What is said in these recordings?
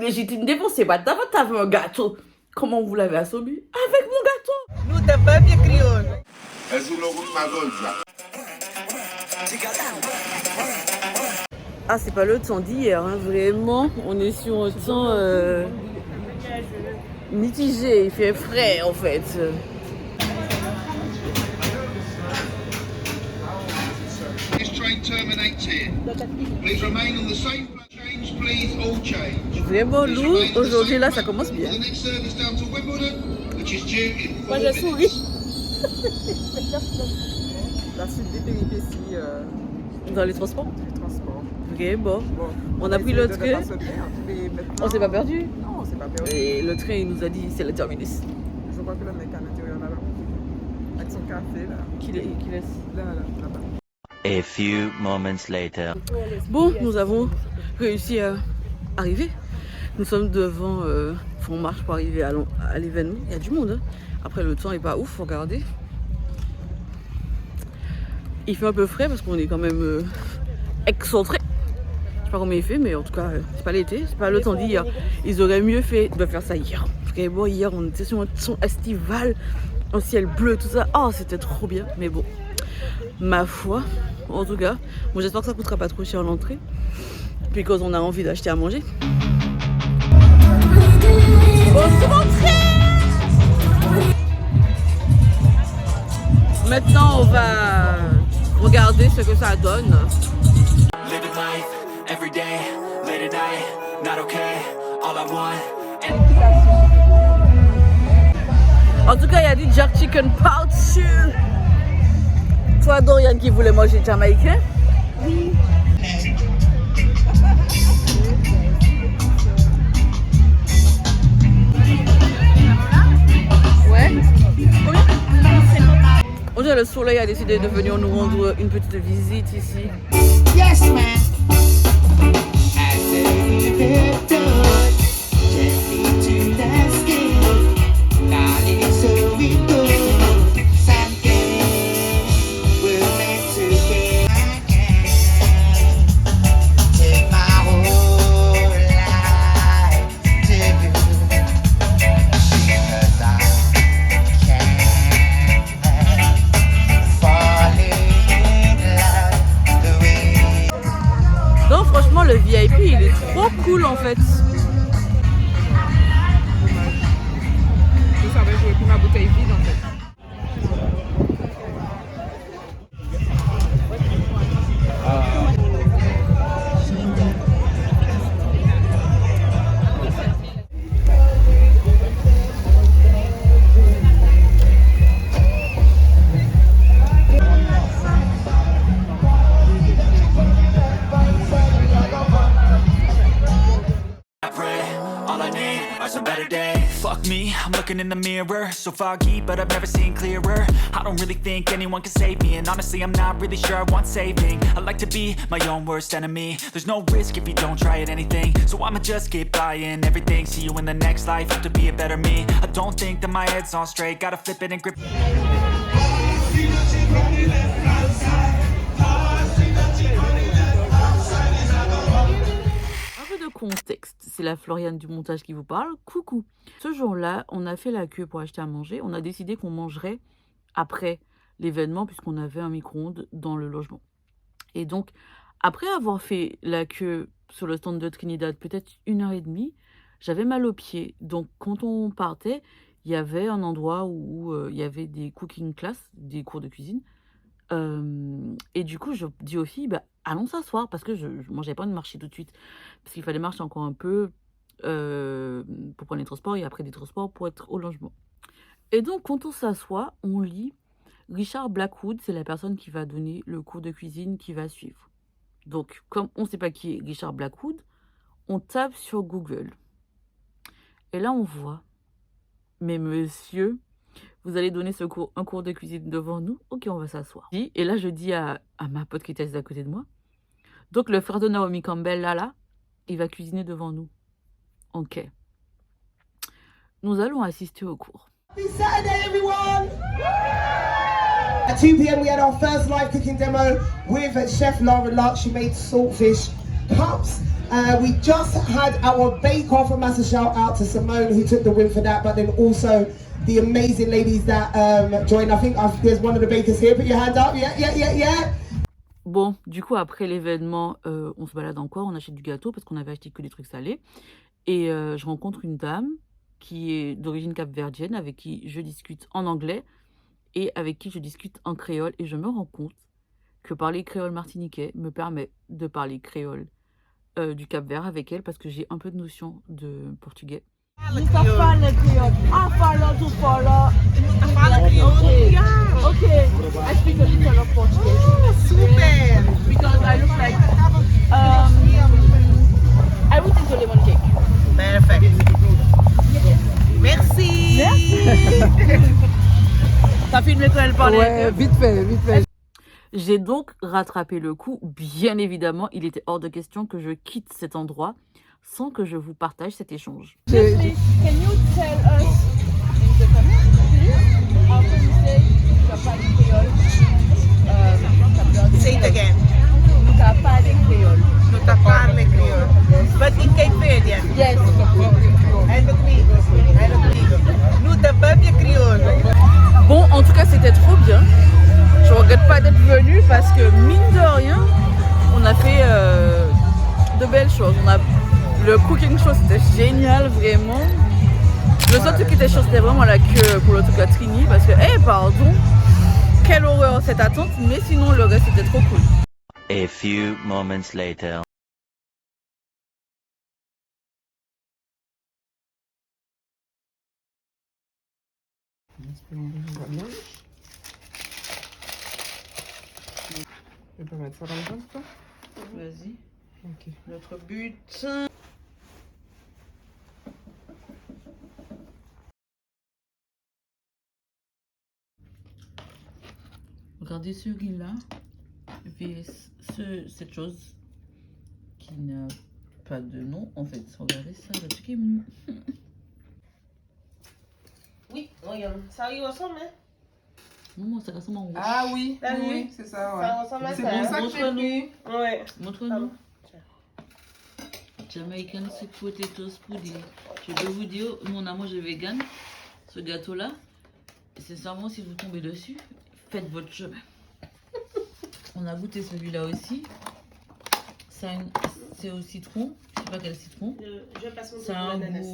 légitime défense, c'est pas ta faute, t'avais un gâteau. Comment vous l'avez assommé? Avec mon gâteau. Nous, t'es pas bien créole. Ah, c'est pas le temps d'hier, hein, vraiment. On est sur un temps mitigé, il fait frais en fait. Vraiment, nous, aujourd'hui, là, ça commence bien. Moi, j'ai souri. La suite des péripéties Dans les transports. du transport. Ok, bon. Bon, On a pris le train. On s'est pas perdu. Non, on s'est pas perdu. Et le train, il nous a dit c'est le terminus. Je crois que le mec à l'intérieur là-bas, avec son café là. Qui laisse. Là-bas. A few moments later. Bon, nous avons réussi à arriver. Nous sommes devant Font Marche pour arriver à l'événement. Il y a du monde. Hein. Après, le temps est pas ouf, regardez. Il fait un peu frais parce qu'on est quand même excentré. Je sais pas combien il fait, mais en tout cas, c'est pas l'été, c'est pas le temps d'hier. Ils auraient mieux fait de faire ça hier. Parce que bon, hier, on était sur un son estival, un ciel bleu, tout ça. Oh, c'était trop bien. Mais bon, ma foi, en tout cas, bon, j'espère que ça coûtera pas trop cher l'entrée. Puis quand on a envie d'acheter à manger. Maintenant, on va regarder ce que ça donne. En tout cas, il y a des jerk chicken pouch. Toi, Dorian, qui voulait manger jamaïcain? Oui. Ouais. On dirait le soleil a décidé de venir nous rendre une petite visite ici. Yes, man. Le VIP, il est trop cool en fait. Je savais, j'aurais pris ma bouteille vide en fait. Fuck me, I'm looking in the mirror, so foggy, but I've never seen clearer. I don't really think anyone can save me, and honestly I'm not really sure I want saving. I like to be my own worst enemy. There's no risk if you don't try at anything, so I'ma just keep buying everything. See you in the next life, have to be a better me. I don't think that my head's on straight, gotta flip it and grip. Contexte, c'est la Floriane du montage qui vous parle. Coucou. Ce jour-là, on a fait la queue pour acheter à manger. On a décidé qu'on mangerait après l'événement puisqu'on avait un micro-ondes dans le logement. Et donc, après avoir fait la queue sur le stand de Trinidad, peut-être 1h30, j'avais mal aux pieds. Donc, quand on partait, il y avait un endroit où il y avait des cooking class, des cours de cuisine. Et du coup, je dis aux filles, bah, allons s'asseoir parce que moi, j'avais pas envie de marcher tout de suite. Parce qu'il fallait marcher encore un peu pour prendre les transports et après des transports pour être au logement. Et donc, quand on s'assoit, on lit Richard Blackwood, c'est la personne qui va donner le cours de cuisine qui va suivre. Donc, comme on ne sait pas qui est Richard Blackwood, on tape sur Google. Et là, on voit, mais monsieur, vous allez donner un cours de cuisine devant nous? Ok, on va s'asseoir. Et là, je dis à ma pote qui était assise à côté de moi, donc le frère de Naomi Campbell, là, il va cuisiner devant nous. Ok. Nous allons assister au cours. Happy Saturday, everyone! At 2 p.m. we had our first live cooking demo with Chef Lara Luck. She made saltfish cups. We just had our bake-off, a massive shout out to Simone who took the win for that, but then also the amazing ladies that joined. I think there's one of the bakers here. Put your hand up. Yeah. Bon, du coup, après l'événement, on se balade encore, on achète du gâteau parce qu'on avait acheté que des trucs salés. Et je rencontre une dame qui est d'origine capverdienne avec qui je discute en anglais et avec qui je discute en créole. Et je me rends compte que parler créole martiniquais me permet de parler créole du Cap-Vert avec elle parce que j'ai un peu de notion de portugais. Okay, I speak a little of Portuguese. Oh, super! Because I look like I would eat a lemon cake. Perfect. Merci! T'as filmé quand elle parlait? Ouais, vite fait. J'ai donc rattrapé le coup. Bien évidemment, il était hors de question que je quitte cet endroit sans que je vous partage cet échange. Can you tell us in the comment, please, how can you say Capari Creole? Say it again. Capari Creole. No te parle criollo. But in Cape Verdean. Yes. En lo digo. No te parle criollo. Bon, en tout cas, c'était trop bien. Je regrette pas d'être venue parce que, mine de rien, on a fait de belles choses. Le cooking show, c'était génial, vraiment. Le seul truc qui était chaud, c'était vraiment la queue pour le truc à Trini parce que, pardon, quelle horreur cette attente, mais sinon, le reste, c'était trop cool. A few moments later. Je peux mettre ça dans le ventre, toi? Vas-y. Ok. Notre but. Regardez ce riz-là. Cette chose qui n'a pas de nom en fait. Regardez ça, le truc est mou. Oui, regarde, ça y ressemble, hein? Non, ça ressemble en rouge. Ah oui, T'as vu? oui, c'est ça, ouais. Ça ressemble à C'est ça, pour hein? ça que j'ai pris. Ouais. Montre-nous. Jamaican sweet potatoes pudding. Je peux vous dire, nous on a mangé vegan, ce gâteau-là. Sincèrement, si vous tombez dessus, faites votre chemin. On a goûté celui-là aussi. C'est au citron. Je sais pas quel citron. Je passe mon Ça a un goût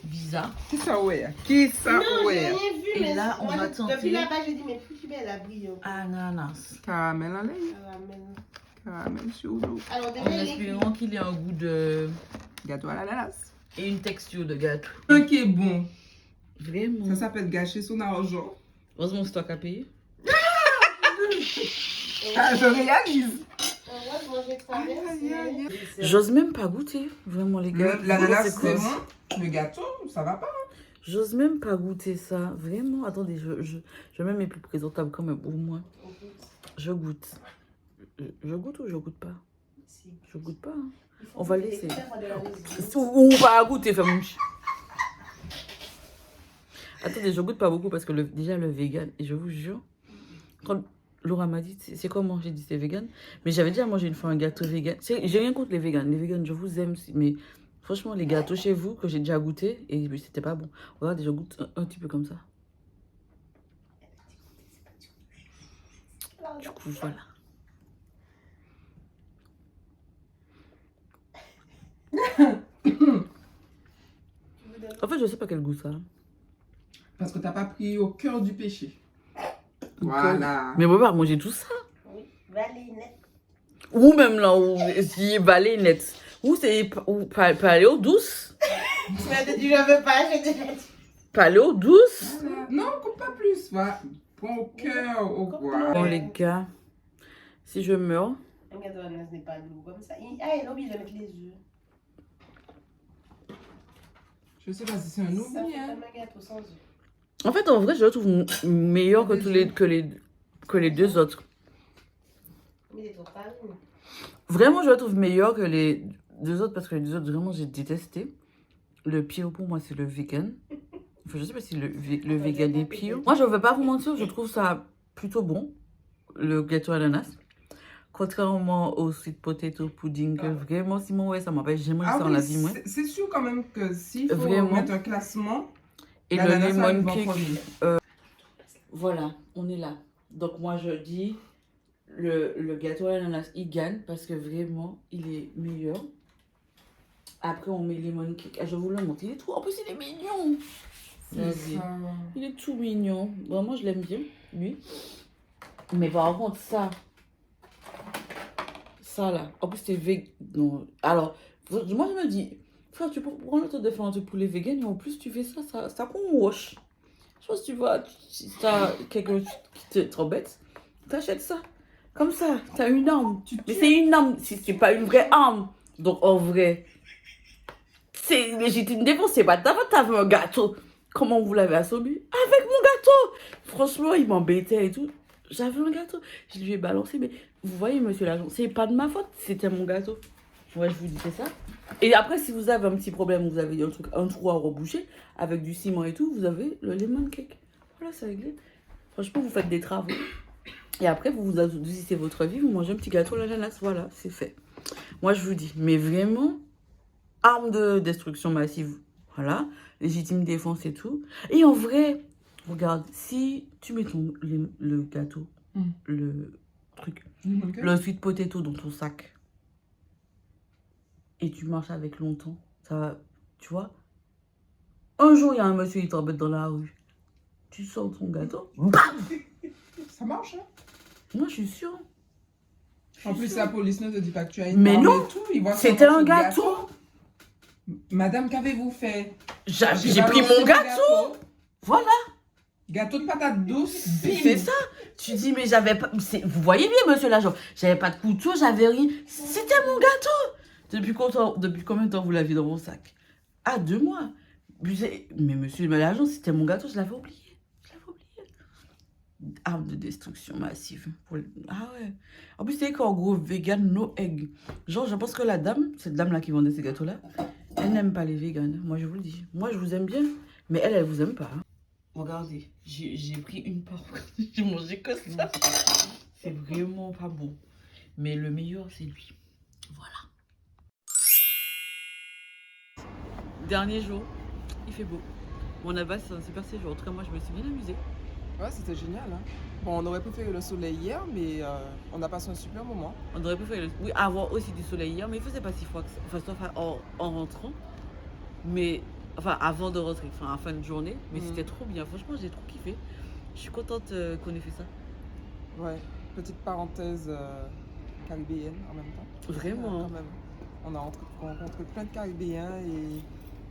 bizarre. Qui ça, ouais? Qui ça, Non, j'ai ouais? rien vu, Et mais là, on moi, a tenté. depuis là-bas, j'ai dit, mais plus tu belle la brille. Ananas. Caramel en lait. Caramel. Caramel sur l'eau. Alors, En déjà, il est espérant qu'il ait un goût de... Gâteau à l'ananas. et une texture de gâteau. Un qui est bon. Vraiment. Ça s'appelle gâcher son argent. Heureusement que c'est toi qui as payé. Ah, je réalise. Moi, je mangeais traversé. J'ose même pas goûter, vraiment les gars. L'ananas, C'est quoi? c'est bon. Le gâteau, ça va pas. J'ose même pas goûter ça. Vraiment, attendez, je mets mes plus présentables quand même, au moins. Je goûte. Je goûte ou je goûte pas? Je goûte pas. Hein. On va laisser. On va goûter, femme. Attendez, je goûte pas beaucoup parce que déjà le vegan, et je vous jure, quand Laura m'a dit, c'est comment? J'ai dit c'est vegan. Mais j'avais déjà mangé une fois un gâteau vegan. J'ai rien contre les vegans. Les vegans, je vous aime. Mais franchement, les gâteaux chez vous, que j'ai déjà goûté, et c'était pas bon. Regardez, je goûte un petit peu comme ça. Du coup, voilà. En fait, je sais pas quel goût ça a. Parce que t'as pas pris au cœur du péché. Voilà. Mais on peut pas manger tout ça. Oui, Valinette. Ou même là, où c'est balai net. Ou c'est paléo douce. Tu m'as dit, je veux pas, je t'ai dit. Paléo douce. Voilà. Non, coupe pas plus. Voilà. Prends au cœur, au bois. Bon, les gars, si je meurs, Un gâteau d'ananas n'est pas lourd comme ça. Ah, il a oublié de mettre les œufs. Je sais pas si c'est un Ça oubli, fait hein. comme un gâteau sans œufs. en fait, en vrai, je le trouve meilleur que les deux autres. Mais il est trop farine. Vraiment, je le trouve meilleur que les deux autres parce que les deux autres, vraiment, j'ai détesté. Le pire pour moi, c'est le vegan. Enfin, je sais pas si le vegan est pire. Moi, je ne vais pas vous mentir, je trouve ça plutôt bon, le gâteau ananas. Contrairement au sweet potato pudding, que vraiment, Simon, ouais, ça m'empêche jamais Ah ça en oui, la vie, moi. c'est sûr quand même que s'il faut Vraiment. mettre un classement, Et le l'ananas lemon arrive en cake. premier. Voilà, on est là. Donc moi je dis, le gâteau à l'ananas, il gagne parce que vraiment, il est meilleur. Après, on met lemon cake. Ah, je vous le montre. Il est tout. En plus, il est mignon. C'est Vas-y. ça. Il est tout mignon. Vraiment, je l'aime bien, lui. Mais par contre, ça là. En plus, c'est vegan. Non. Alors, moi, je me dis, frère, tu peux prendre le temps de faire un truc pour les vegans et en plus, tu fais ça qu'on wash. Je pense que tu vois, si t'as quelqu'un qui t'embête, t'achètes ça. Comme ça, t'as une arme. Mais c'est une arme, c'est pas une vraie arme. Donc, en vrai, c'est légitime défense, c'est pas ta faute, t'avais un gâteau. Comment vous l'avez assommé? Avec mon gâteau! Franchement, il m'embêtait et tout. J'avais un gâteau. Je lui ai balancé, mais vous voyez, monsieur l'agent, c'est pas de ma faute, c'était mon gâteau. Ouais, je vous dis, c'est ça. Et après, si vous avez un petit problème, vous avez un trou à reboucher, avec du ciment et tout, vous avez le lemon cake. Voilà, c'est réglé. Franchement, vous faites des travaux. Et après, vous adoucissez votre vie, vous mangez un petit gâteau à l'ananas. Voilà, c'est fait. Moi, je vous dis, mais vraiment, arme de destruction massive. Voilà, légitime défense et tout. Et en vrai, regarde, si tu mets le gâteau, le truc, le sweet potato dans ton sac, et tu marches avec longtemps, ça va, tu vois. Un jour, il y a un monsieur qui t'embête dans la rue. Tu sors ton gâteau, bam! Ça marche, hein? Moi, je suis sûre. En plus, la police ne te dit pas que tu as une Mais arme non, et tout. Ils voient c'était ça dans un ce gâteau. Madame, qu'avez-vous fait? J'ai balancé pris mon le gâteau. Voilà. Gâteau de patate douce, bim. C'est ça. Tu dis, mais j'avais pas... Vous voyez bien, monsieur l'agent. J'avais pas de couteau, j'avais rien. C'était mon gâteau. Depuis combien de temps vous l'aviez dans mon sac? Ah, 2 mois. Mais monsieur l'agent, c'était mon gâteau, je l'avais oublié. Arme de destruction massive. Ah ouais. En plus, c'est qu'en gros, vegan, no egg. Genre, je pense que la dame, cette dame-là qui vendait ces gâteaux-là, elle n'aime pas les véganes. Moi, je vous le dis. Moi, je vous aime bien. Mais elle vous aime pas. Hein. Regardez, j'ai pris une part. J'ai mangé que ça. C'est vraiment pas bon. Mais le meilleur, c'est lui. Voilà. Dernier jour, il fait beau. Bon, là-bas, c'est un super séjour. En tout cas, moi, je me suis bien amusée. Ouais, c'était génial. Hein. Bon, on aurait préféré le soleil hier, mais on a passé un super moment. On aurait préféré avoir aussi du soleil hier, mais il faisait pas si froid que ça. Enfin, sauf en rentrant. Mais, enfin, avant de rentrer, enfin, en fin de journée. Mais c'était trop bien. Franchement, j'ai trop kiffé. Je suis contente qu'on ait fait ça. Ouais, petite parenthèse caribéenne en même temps. Vraiment. Quand même. On a rencontré plein de Caribéens et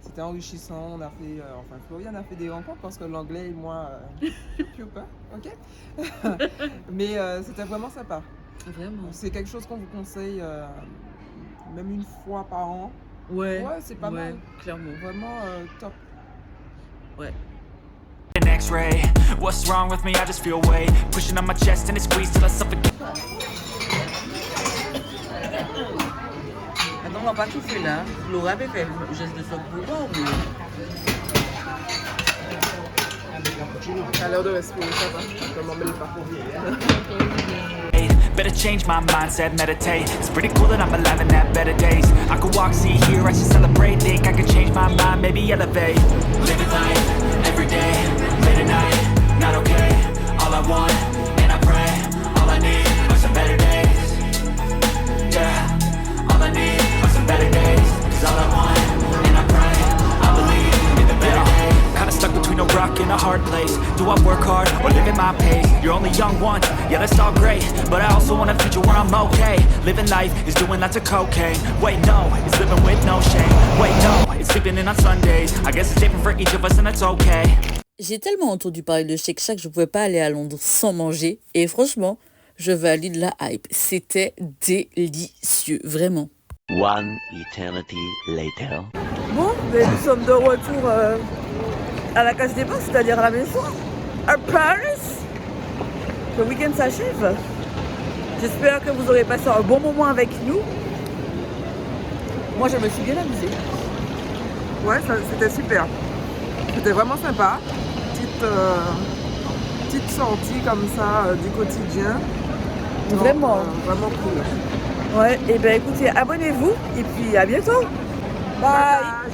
c'était enrichissant. On a fait, enfin, Florian a fait des rencontres parce que l'anglais et moi, ok. Mais c'était vraiment sympa. Vraiment. C'est quelque chose qu'on vous conseille même une fois par an. Ouais. Ouais, c'est pas mal. Clairement. Vraiment top. Ouais. An X-ray. What's wrong with me? I just feel weight pushing on my chest and it squeezes till I suffocate. Attends, on va pas tout faire là. Laura avait fait le geste de son pouvoir, mais... À l'heure de respirer, ça va. Je m'en mêle pas. Better change my mindset, meditate. It's pretty cool that I'm alive and have better days. I could walk, see, hear, I should celebrate. Think I could change my mind, maybe elevate. Living life, every day, late at night, not okay. All I want, and I pray, all I need are some better days. Yeah, all I need are some better days. Cause all I want, and I pray, I believe in the better days. Kinda stuck between a rock and a hard place. Do I work hard or live at my pace? You're only young once, yeah that's all great, but I also want a future where I'm okay. Living life is doing lots of cocaine. Wait no, it's living with no shame. Wait no, it's sleeping in on Sundays. I guess it's different for each of us and that's okay. J'ai tellement entendu parler de Shake Shack, je pouvais pas aller à Londres sans manger. Et franchement, je valide la hype. C'était délicieux, vraiment. One eternity later. Bon, mais nous sommes de retour à la case des bas, c'est-à-dire à la maison, à Paris. Le week-end s'achève. J'espère que vous aurez passé un bon moment avec nous. Moi, je me suis bien amusée. Ouais, c'était super. C'était vraiment sympa. Petite sortie comme ça du quotidien. Vraiment. Vraiment cool. Ouais, et ben écoutez, abonnez-vous et puis à bientôt. Bye.